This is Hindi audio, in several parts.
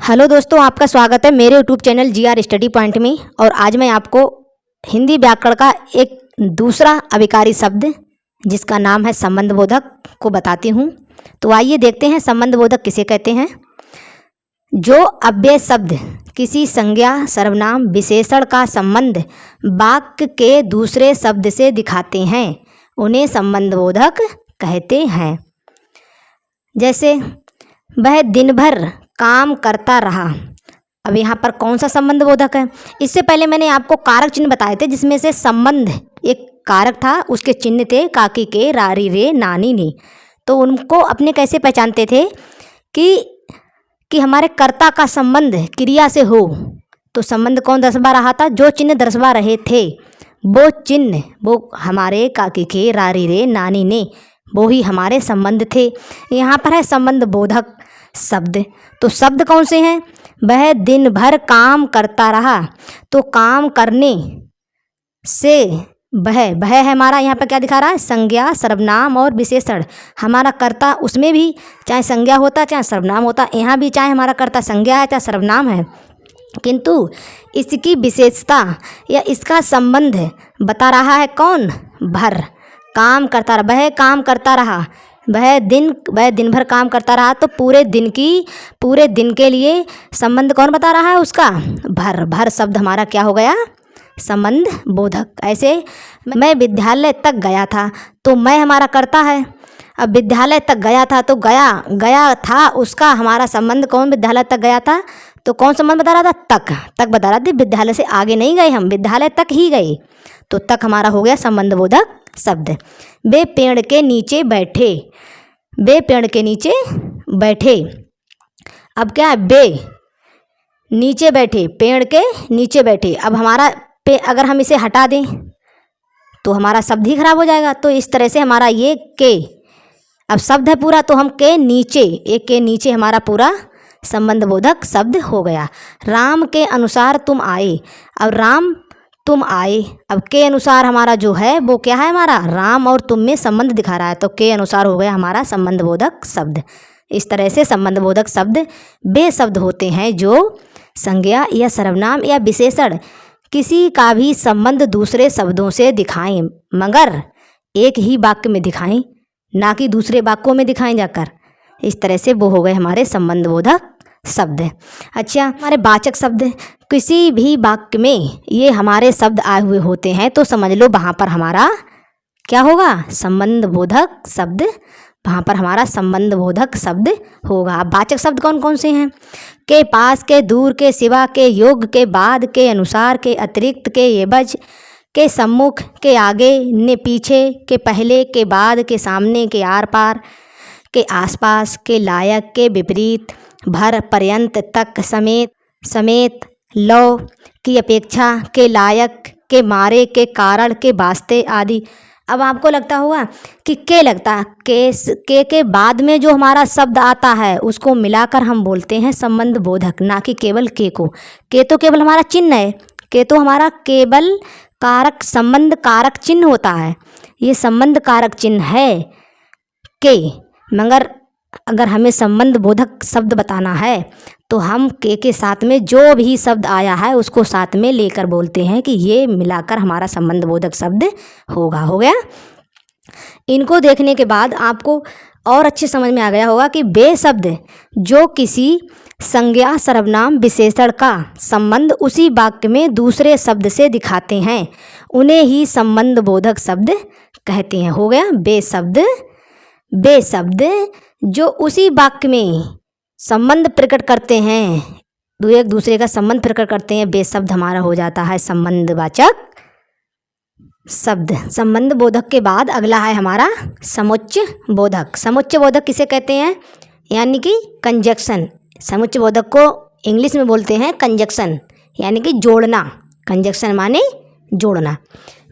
हेलो दोस्तों, आपका स्वागत है मेरे YouTube channel GR study point में। और आज मैं आपको हिंदी व्याकरण का एक दूसरा अभिकारी शब्द जिसका नाम है संबंधबोधक को बताती हूँ। तो आइए देखते हैं संबंधबोधक किसे कहते हैं। जो अव्यय शब्द किसी संज्ञा, सर्वनाम, विशेषण का संबंध वाक्य के दूसरे शब्द से दिखाते हैं उन्हें संबंधबोधक कहते हैं। जैसे वह दिन भर काम करता रहा। अब यहाँ पर कौन सा संबंधबोधक है? इससे पहले मैंने आपको कारक चिन्ह बताए थे, जिसमें से संबंध एक कारक था, उसके चिन्ह थे काकी के, रारी रे, नानी ने। तो उनको अपने कैसे पहचानते थे कि हमारे कर्ता का संबंध क्रिया से हो। तो संबंध कौन दर्शवा रहा था? जो चिन्ह दर्शवा रहे थे वो चिन्ह, वो हमारे काकी के, रारी रे, नानी ने, वो ही हमारे संबंध थे। यहाँ पर है संबंधबोधक शब्द। तो शब्द कौन से हैं? वह दिन भर काम करता रहा। तो काम करने से वह है हमारा, यहाँ पर क्या दिखा रहा है? संज्ञा, सर्वनाम और विशेषण। हमारा कर्ता उसमें भी चाहे संज्ञा होता चाहे सर्वनाम होता, यहाँ भी चाहे हमारा कर्ता संज्ञा है चाहे सर्वनाम है, किंतु इसकी विशेषता या इसका संबंध बता रहा है कौन? भर। काम करता रहा, वह काम करता रहा, वह दिन भर काम करता रहा। तो पूरे दिन के लिए संबंध कौन बता रहा है? उसका भर शब्द हमारा क्या हो गया? संबंध बोधक। ऐसे मैं विद्यालय तक गया था, तो मैं हमारा कर्ता है। अब विद्यालय तक गया था, तो गया था उसका हमारा संबंध कौन? विद्यालय तक गया था। तो कौन संबंध बता रहा था? तक बता रहा था। विद्यालय से आगे नहीं गए हम, विद्यालय तक ही गए। तो तक हमारा हो गया संबंधबोधक शब्द। वे पेड़ के नीचे बैठे। वे पेड़ के नीचे बैठे। अब क्या है? वे नीचे बैठे, पेड़ के नीचे बैठे। अब हमारा अगर हम इसे हटा दें तो हमारा शब्द ही खराब हो जाएगा। तो इस तरह से हमारा ये के, अब शब्द है पूरा, तो हम के नीचे, एक के नीचे हमारा पूरा संबंधबोधक शब्द हो गया। राम के अनुसार तुम आए। अब राम तुम आए, अब के अनुसार हमारा जो है वो क्या है? हमारा राम और तुम में संबंध दिखा रहा है, तो के अनुसार हो गया हमारा संबंधबोधक शब्द। इस तरह से संबंधबोधक शब्द वे शब्द होते हैं जो संज्ञा या सर्वनाम या विशेषण किसी का भी संबंध दूसरे शब्दों से दिखाएं, मगर एक ही वाक्य में दिखाएं, ना कि दूसरे वाक्यों में दिखाएं जाकर। इस तरह से वो हो गए हमारे संबंधबोधक शब्द। अच्छा, हमारे वाचक शब्द किसी भी वाक्य में ये हमारे शब्द आए हुए होते हैं, तो समझ लो वहाँ पर हमारा क्या होगा? संबंधबोधक शब्द। वहाँ पर हमारा संबंधबोधक शब्द होगा। अब वाचक शब्द कौन कौन से हैं? के पास, के दूर, के सिवा, के योग्य, के बाद, के अनुसार, के अतिरिक्त, के एवज, के सम्मुख, के आगे, ने पीछे, के पहले, के बाद, के सामने, के आर पार, के आसपास, के लायक, के विपरीत, भर, पर्यंत, तक, समेत, लो, की अपेक्षा, के लायक, के मारे, के कारण, के वास्ते आदि। अब आपको लगता होगा कि के लगता के बाद में जो हमारा शब्द आता है उसको मिलाकर हम बोलते हैं संबंधबोधक, ना कि केवल के को। के तो केवल हमारा चिन्ह है, के तो हमारा केवल कारक, संबंध कारक चिन्ह होता है, ये संबंध कारक चिन्ह है के। मगर अगर हमें संबंधबोधक शब्द बताना है तो हम के साथ में जो भी शब्द आया है उसको साथ में लेकर बोलते हैं कि ये मिलाकर हमारा संबंधबोधक शब्द होगा। हो गया। इनको देखने के बाद आपको और अच्छे समझ में आ गया होगा कि वे शब्द जो किसी संज्ञा, सर्वनाम, विशेषण का संबंध उसी वाक्य में दूसरे शब्द से दिखाते हैं उन्हें ही संबंधबोधक शब्द कहते हैं। हो गया। वे शब्द जो उसी वाक्य में संबंध प्रकट करते हैं, एक दूसरे का संबंध प्रकट करते हैं, वे शब्द हमारा हो जाता है संबंधवाचक शब्द। संबंधबोधक के बाद अगला है हमारा समुच्चय बोधक। समुच्चय बोधक किसे कहते हैं? यानी कि कंजक्शन। समुच्चय बोधक को इंग्लिश में बोलते हैं कंजक्शन, यानी कि जोड़ना। कंजक्शन माने जोड़ना।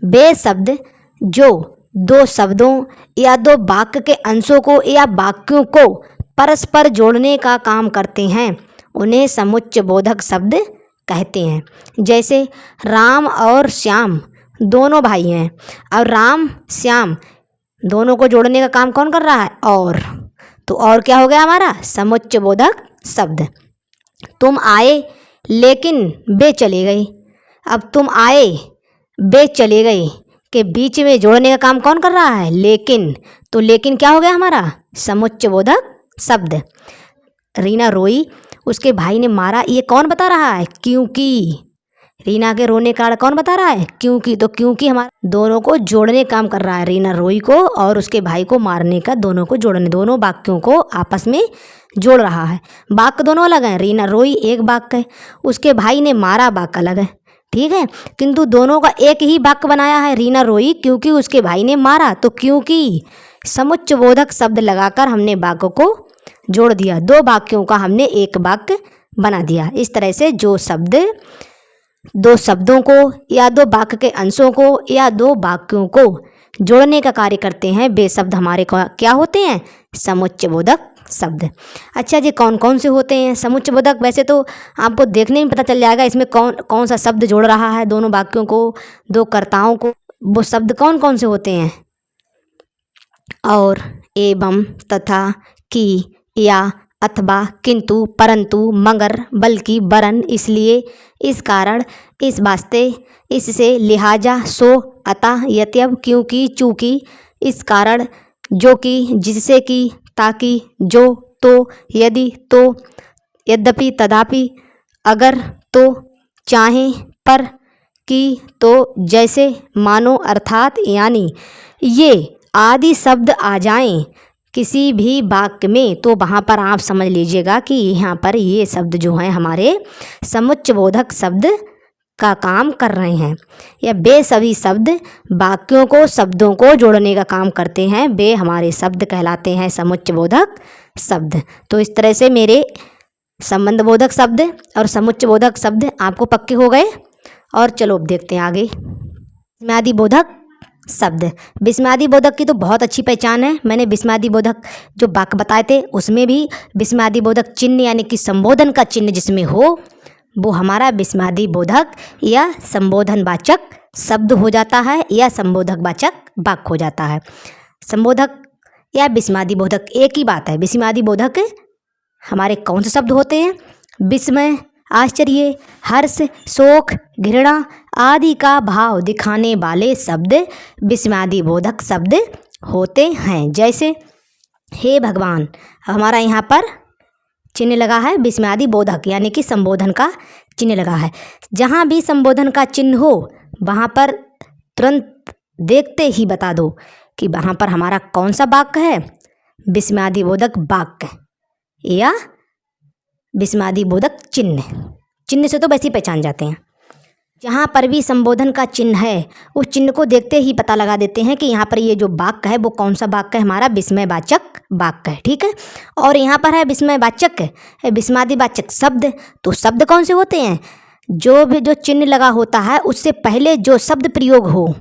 वे शब्द जो दो शब्दों या दो वाक्य के अंशों को या वाक्यों को परस्पर जोड़ने का काम करते हैं उन्हें समुच्चय बोधक शब्द कहते हैं। जैसे राम और श्याम दोनों भाई हैं, और राम श्याम दोनों को जोड़ने का काम कौन कर रहा है? और। तो और क्या हो गया हमारा समुच्चयबोधक शब्द। तुम आए लेकिन वे चले गए। अब तुम आए वे चले गए के बीच में जोड़ने का काम कौन कर रहा है, लेकिन। तो लेकिन क्या हो गया हमारा समुच्चयबोधक शब्द। रीना रोई, उसके भाई ने मारा, ये कौन बता रहा है, क्योंकि। रीना के रोने का कौन बता रहा है, क्योंकि। तो क्योंकि हमारा दोनों को जोड़ने काम कर रहा है। रीना रोई को और उसके भाई को मारने का, दोनों को जोड़ने, दोनों वाक्यों को आपस में जोड़ रहा है। वाक्य दोनों अलग हैं। रीना रोई एक वाक्य है, उसके भाई ने मारा वाक्य अलग है, ठीक है। किंतु दोनों का एक ही वाक्य बनाया है। रीना रोई क्योंकि उसके भाई ने मारा। तो क्योंकि समुच्चयबोधक शब्द लगाकर हमने वाक्य को जोड़ दिया। दो वाक्यों का हमने एक वाक्य बना दिया। इस तरह से जो शब्द दो शब्दों को या दो वाक्य के अंशों को या दो वाक्यों को जोड़ने का कार्य करते हैं, वे शब्द हमारे क्या होते हैं, समुच्चयबोधक शब्द। अच्छा जी, कौन कौन से होते हैं समुच्चयबोधक। वैसे तो आपको देखने में पता चल जाएगा इसमें कौन कौन सा शब्द जोड़ रहा है दोनों वाक्यों को, दो कर्ताओं को। वो शब्द कौन कौन से होते हैं, और, एवं, तथा, कि, या, अथवा, किंतु, परंतु, मगर, बल्कि, वरन, इसलिए, इस कारण, इस वास्ते, इससे, लिहाजा, सो, अतः, यद्यप, क्योंकि, चूँकि, इस कारण, जो कि, जिससे कि, ताकि, जो, तो, यदि, तो, यद्यपि, तथापि, अगर, तो, चाहे, पर, कि, तो, जैसे, मानो, अर्थात, यानी, ये आदि शब्द आ जाएं किसी भी वाक्य में, तो वहाँ पर आप समझ लीजिएगा कि यहाँ पर ये शब्द जो हैं हमारे समुच्चयबोधक शब्द का काम कर रहे हैं। या वे सभी शब्द वाक्यों को, शब्दों को जोड़ने का काम करते हैं, वे हमारे शब्द कहलाते हैं समुच्चयबोधक शब्द। तो इस तरह से मेरे संबंधबोधक शब्द और समुच्चयबोधक शब्द आपको पक्के हो गए। और चलो अब देखते हैं आगे विस्मयादिबोधक शब्द। विस्मयादिबोधक की तो बहुत अच्छी पहचान है। मैंने विस्मयादिबोधक जो वाक्य बताए थे उसमें भी विस्मयादिबोधक चिन्ह यानी कि संबोधन का चिन्ह जिसमें हो, वो हमारा विस्मयादिबोधक या संबोधनवाचक शब्द हो जाता है या संबोधकवाचक वाक्य हो जाता है। संबोधक या विस्मयादिबोधक एक ही बात है। विस्मयादिबोधक हमारे कौन से शब्द होते हैं, विस्मय, आश्चर्य, हर्ष, शोक, घृणा आदि का भाव दिखाने वाले शब्द विस्मयादिबोधक शब्द होते हैं। जैसे हे भगवान, हमारा यहाँ पर चिन्ह लगा है विस्मयादिबोधक यानी कि संबोधन का चिन्ह लगा है। जहाँ भी संबोधन का चिन्ह हो वहाँ पर तुरंत देखते ही बता दो कि वहाँ पर हमारा कौन सा वाक्य है, विस्मयादिबोधक वाक्य या विस्मयादिबोधक चिन्ह। चिन्ह से तो वैसे ही पहचान जाते हैं। जहाँ पर भी संबोधन का चिन्ह है उस चिन्ह को देखते ही पता लगा देते हैं कि यहाँ पर ये जो वाक्य है वो कौन सा वाक्य है, हमारा विस्मयवाचक वाक्य है, ठीक है। और यहाँ पर है विस्मयवाचक विस्मयादिवाचक शब्द। तो शब्द कौन से होते हैं, जो भी जो चिन्ह लगा होता है उससे पहले जो शब्द प्रयोग हो,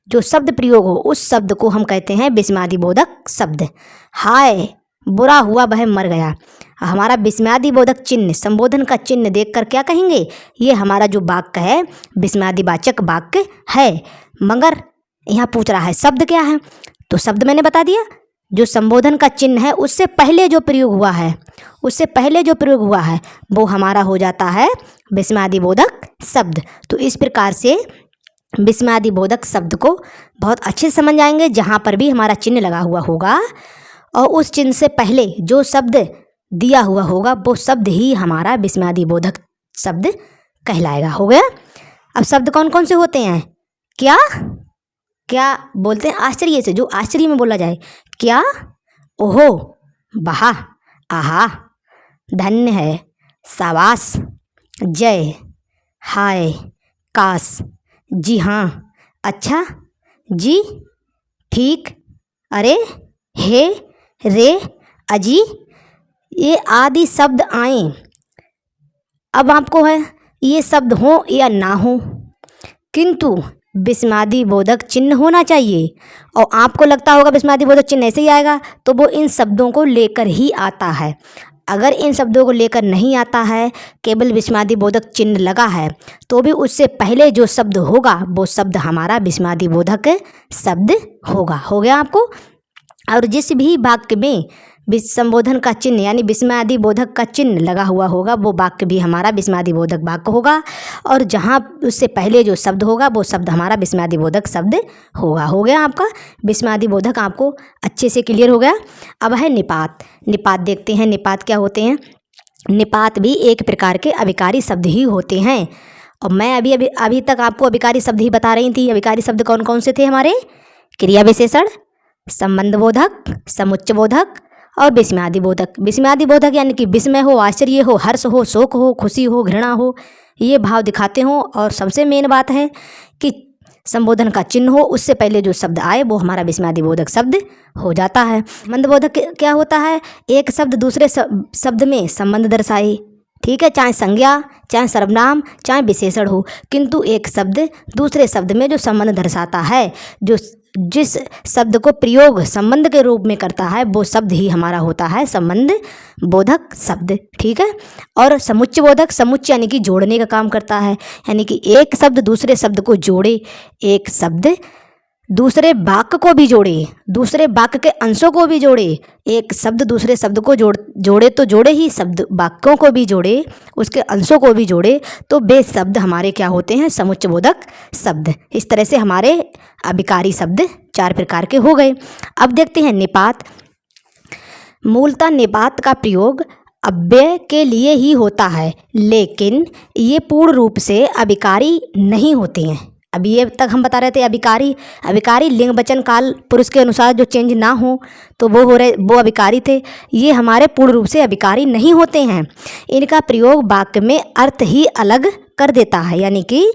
जो शब्द प्रयोग हो उस शब्द को हम कहते हैं विस्मयादिबोधक शब्द। हाय बुरा हुआ वह मर गया, हमारा विस्मयादिबोधक चिन्ह संबोधन का चिन्ह देखकर क्या कहेंगे, ये हमारा जो वाक्य है विस्मयादिवाचक वाक्य है। मगर यहाँ पूछ रहा है शब्द क्या है, तो शब्द मैंने बता दिया, जो संबोधन का चिन्ह है उससे पहले जो प्रयोग हुआ है, उससे पहले जो प्रयोग हुआ है वो हमारा हो जाता है विस्मयादिबोधक शब्द। तो इस प्रकार से विस्मयादिबोधक शब्द को बहुत अच्छे से समझ आएंगे। जहाँ पर भी हमारा चिन्ह लगा हुआ होगा और उस चिन्ह से पहले जो शब्द दिया हुआ होगा वो शब्द ही हमारा विस्मयादिबोधक शब्द कहलाएगा। हो गया। अब शब्द कौन कौन से होते हैं, क्या क्या बोलते हैं आश्चर्य से, जो आश्चर्य में बोला जाए, क्या, ओहो, वाह, आहा, धन्य है, शाबाश, जय, हाय, काश, जी हाँ, अच्छा, जी, ठीक, अरे, हे, रे, अजी, ये आदि शब्द आए। अब आपको है ये शब्द हो या ना हो, किंतु विस्मयादिबोधक चिन्ह होना चाहिए। और आपको लगता होगा विस्मयादिबोधक चिन्ह ऐसे ही आएगा, तो वो इन शब्दों को लेकर ही आता है। अगर इन शब्दों को लेकर नहीं आता है, केवल विस्मयादिबोधक चिन्ह लगा है, तो भी उससे पहले जो शब्द होगा वो शब्द हमारा विस्मयादिबोधक शब्द होगा। हो गया आपको। और जिस भी वाक्य में संबोधन का चिन्ह यानी विस्मयादि बोधक का चिन्ह लगा हुआ होगा, वो वाक्य भी हमारा विस्मयादि बोधक वाक्य होगा। और जहाँ उससे पहले जो शब्द होगा वो शब्द हमारा विस्मयादि बोधक शब्द होगा। हो गया आपका विस्मयादि बोधक, आपको अच्छे से क्लियर हो गया। अब है निपात। निपात देखते हैं, निपात क्या होते हैं। निपात भी एक प्रकार के अभिकारी शब्द ही होते हैं। और मैं अभी तक आपको अभिकारी शब्द ही बता रही थी। अभिकारी शब्द कौन कौन से थे हमारे? क्रिया विशेषण, संबंध बोधक, समुच्चय बोधक और विस्मयादि बोधक। विस्मयादि बोधक यानी कि विस्मय हो, आश्चर्य हो, हर्ष हो, शोक हो, खुशी हो, घृणा हो, ये भाव दिखाते हो। और सबसे मेन बात है कि संबोधन का चिन्ह हो, उससे पहले जो शब्द आए वो हमारा विस्मयादि बोधक शब्द हो जाता है। संबंध बोधक क्या होता है? एक शब्द दूसरे शब्द में संबंध दर्शाए, ठीक है, चाहे संज्ञा, चाहे सर्वनाम, चाहे विशेषण हो, किंतु एक शब्द दूसरे शब्द में जो संबंध दर्शाता है, जो जिस शब्द को प्रयोग संबंध के रूप में करता है, वो शब्द ही हमारा होता है संबंध बोधक शब्द, ठीक है। और समुच्चय बोधक, समुच्चय यानी कि जोड़ने का काम करता है, यानी कि एक शब्द दूसरे शब्द को जोड़े, एक शब्द दूसरे वाक्य को भी जोड़े, दूसरे वाक्य के अंशों को भी जोड़े। एक शब्द दूसरे शब्द को जोड़े तो जोड़े ही, शब्द वाक्यों को भी जोड़े, उसके अंशों को भी जोड़े, तो वे शब्द हमारे क्या होते हैं? समुच्चय बोधक शब्द। इस तरह से हमारे अभिकारी शब्द 4 प्रकार के हो गए। अब देखते हैं निपात। मूलतः निपात का प्रयोग अव्यय के लिए ही होता है, लेकिन ये पूर्ण रूप से अभिकारी नहीं होते हैं। अभी ये तक हम बता रहे थे अभिकारी लिंग वचन काल पुरुष के अनुसार जो चेंज ना हो तो वो अभिकारी थे। ये हमारे पूर्ण रूप से अभिकारी नहीं होते हैं। इनका प्रयोग वाक्य में अर्थ ही अलग कर देता है, यानी कि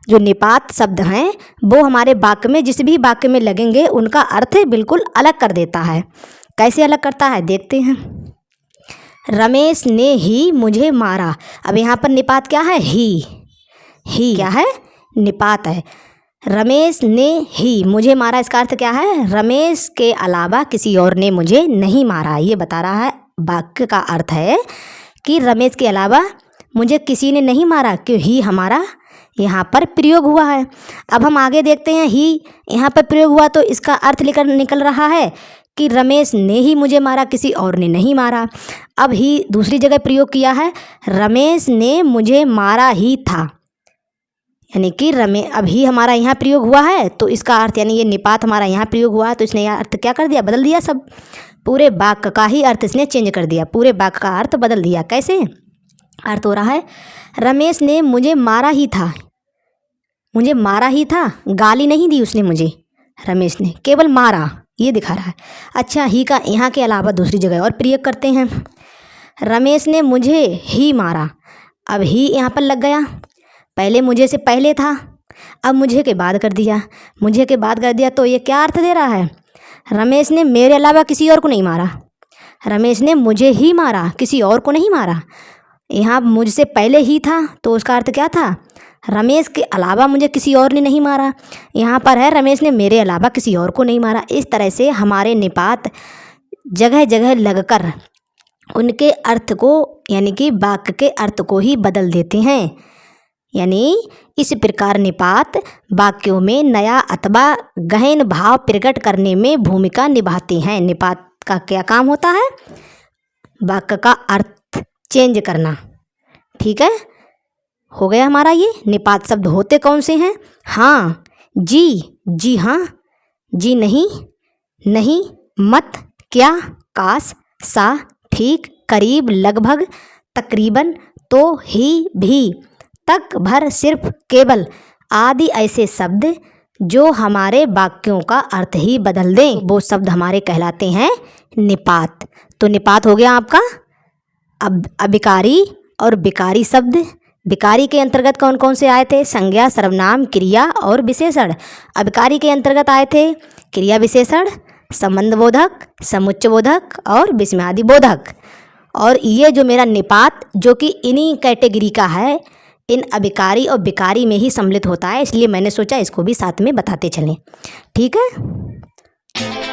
जो निपात शब्द हैं वो हमारे वाक्य में, जिस भी वाक्य में लगेंगे उनका अर्थ बिल्कुल अलग कर देता है। कैसे अलग करता है देखते हैं। रमेश ने ही मुझे मारा। अब यहाँ पर निपात क्या है? ही क्या है? निपात है। रमेश ने ही मुझे मारा, इसका अर्थ क्या है? रमेश के अलावा किसी और ने मुझे नहीं मारा। ये बता रहा है, वाक्य का अर्थ है कि रमेश के अलावा मुझे किसी ने नहीं मारा, क्यों ही हमारा यहाँ पर प्रयोग हुआ है। अब हम आगे देखते हैं, ही यहाँ पर प्रयोग हुआ तो इसका अर्थ निकल रहा है कि रमेश ने ही मुझे मारा, किसी और ने नहीं मारा। अब ही दूसरी जगह प्रयोग किया है, रमेश ने मुझे मारा ही था, यानी कि अभी हमारा यहाँ प्रयोग हुआ है तो इसका अर्थ, यानी ये निपात हमारा यहाँ प्रयोग हुआ है तो इसने अर्थ क्या कर दिया? बदल दिया। सब पूरे वाक्य का ही अर्थ इसने चेंज कर दिया, पूरे वाक्य का अर्थ बदल दिया। कैसे अर्थ हो रहा है? रमेश ने मुझे मारा ही था, मुझे मारा ही था, गाली नहीं दी उसने मुझे, रमेश ने केवल मारा, ये दिखा रहा है। अच्छा, ही का यहाँ के अलावा दूसरी जगह और प्रयोग करते हैं। रमेश ने मुझे ही मारा। अब ही यहाँ पर लग गया, पहले मुझे से पहले था, अब मुझे के बाद कर दिया, मुझे के बाद कर दिया, तो ये क्या अर्थ दे रहा है? रमेश ने मेरे अलावा किसी और को नहीं मारा, रमेश ने मुझे ही मारा, किसी और को नहीं मारा। यहाँ मुझसे पहले ही था तो उसका अर्थ क्या था? रमेश के अलावा मुझे किसी और ने नहीं मारा। यहाँ पर है रमेश ने मेरे अलावा किसी और को नहीं मारा। इस तरह से हमारे निपात जगह जगह लगकर उनके अर्थ को, यानी कि वाक्य के अर्थ को ही बदल देते हैं। यानी इस प्रकार निपात वाक्यों में नया अथवा गहन भाव प्रकट करने में भूमिका निभाते हैं। निपात का क्या काम होता है? वाक्य का अर्थ चेंज करना। ठीक है, हो गया हमारा ये। निपात शब्द होते कौन से हैं? हाँ, जी हाँ, जी नहीं, नहीं, मत, क्या, काश, सा, ठीक, करीब, लगभग, तकरीबन, तो, ही, भी, तक, भर, सिर्फ, केवल आदि ऐसे शब्द जो हमारे वाक्यों का अर्थ ही बदल दें, वो शब्द हमारे कहलाते हैं निपात। तो निपात हो गया आपका अब अभिकारी और विकारी शब्द। विकारी के अंतर्गत कौन कौन से आए थे? संज्ञा, सर्वनाम, क्रिया और विशेषण। अभिकारी के अंतर्गत आए थे क्रिया विशेषण, संबंध बोधक, समुच्चय बोधक और विस्मयादि बोधक। और ये जो मेरा निपात, जो कि इन्हीं कैटेगरी का है, इन अभिकारी और विकारी में ही सम्मिलित होता है, इसलिए मैंने सोचा इसको भी साथ में बताते चलें। ठीक है।